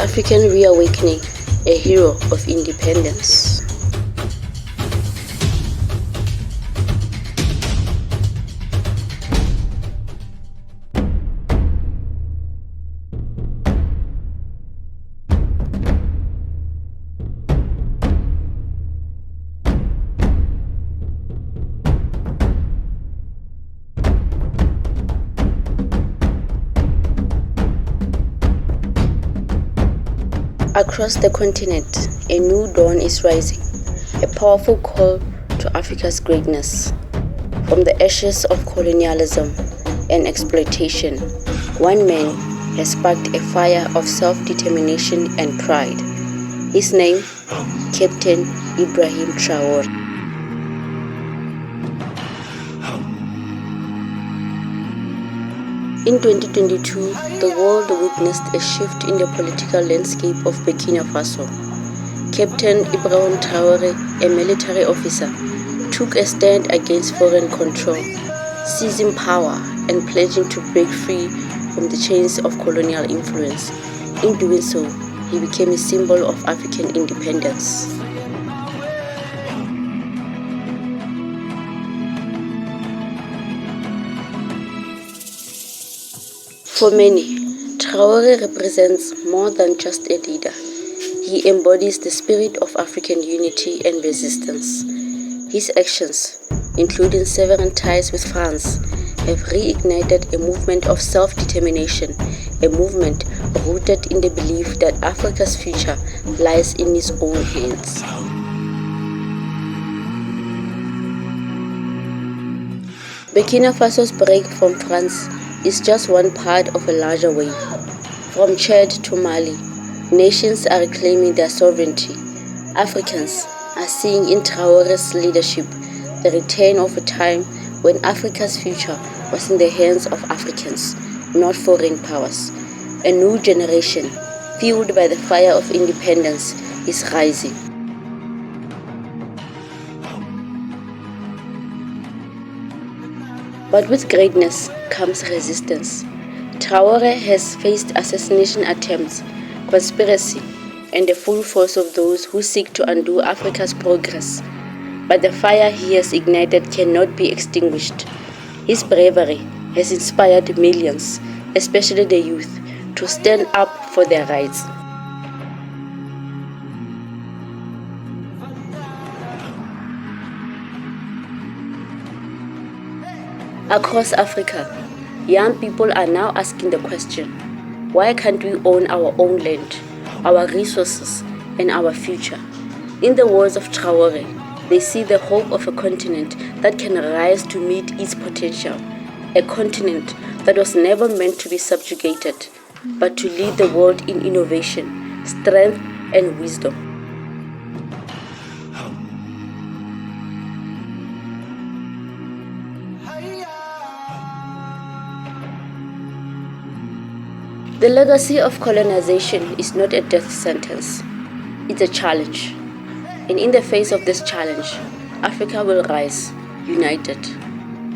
African reawakening, a hero of independence. Across the continent, a new dawn is rising, a powerful call to Africa's greatness. From the ashes of colonialism and exploitation, one man has sparked a fire of self-determination and pride. His name, Captain Ibrahim Traoré. In 2022, the world witnessed a shift in the political landscape of Burkina Faso. Captain Ibrahim Traoré, a military officer, took a stand against foreign control, seizing power and pledging to break free from the chains of colonial influence. In doing so, he became a symbol of African independence. For many, Traoré represents more than just a leader. He embodies the spirit of African unity and resistance. His actions, including severing ties with France, have reignited a movement of self-determination, a movement rooted in the belief that Africa's future lies in its own hands. Burkina Faso's break from France is just one part of a larger wave. From Chad to Mali, nations are reclaiming their sovereignty. Africans are seeing in Traoré's leadership the return of a time when Africa's future was in the hands of Africans, not foreign powers. A new generation, fueled by the fire of independence, is rising. But with greatness comes resistance. Traoré has faced assassination attempts, conspiracy, and the full force of those who seek to undo Africa's progress. But the fire he has ignited cannot be extinguished. His bravery has inspired millions, especially the youth, to stand up for their rights. Across Africa, young people are now asking the question, why can't we own our own land, our resources, and our future? In the words of Traoré, they see the hope of a continent that can rise to meet its potential, a continent that was never meant to be subjugated, but to lead the world in innovation, strength, and wisdom. The legacy of colonization is not a death sentence, it's a challenge. And in the face of this challenge, Africa will rise, united.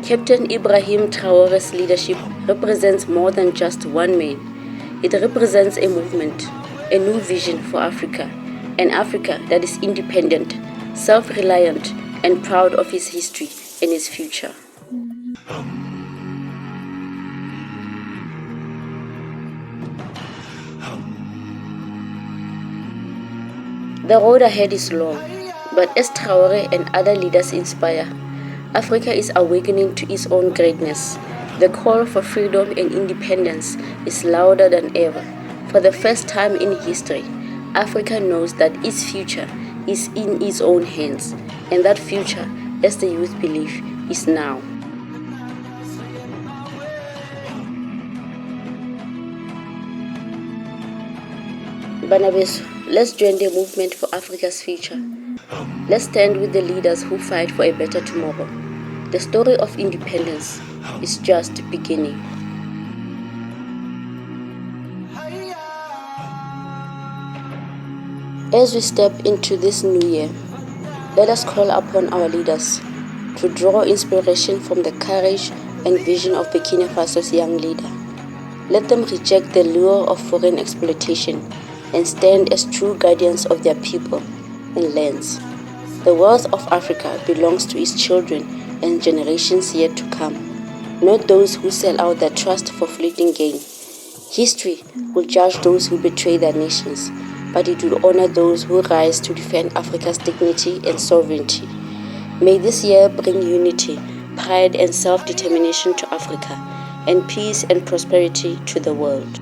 Captain Ibrahim Traoré's leadership represents more than just one man. It represents a movement, a new vision for Africa, an Africa that is independent, self-reliant, and proud of its history and its future. The road ahead is long, but as Traoré and other leaders inspire, Africa is awakening to its own greatness. The call for freedom and independence is louder than ever. For the first time in history, Africa knows that its future is in its own hands, and that future, as the youth believe, is now. Banabeso, let's join the movement for Africa's future. Let's stand with the leaders who fight for a better tomorrow. The story of independence is just beginning. As we step into this new year, let us call upon our leaders to draw inspiration from the courage and vision of Burkina Faso's young leader. Let them reject the lure of foreign exploitation and stand as true guardians of their people and lands. The wealth of Africa belongs to its children and generations yet to come, not those who sell out their trust for fleeting gain. History will judge those who betray their nations, but it will honor those who rise to defend Africa's dignity and sovereignty. May this year bring unity, pride and self-determination to Africa, and peace and prosperity to the world.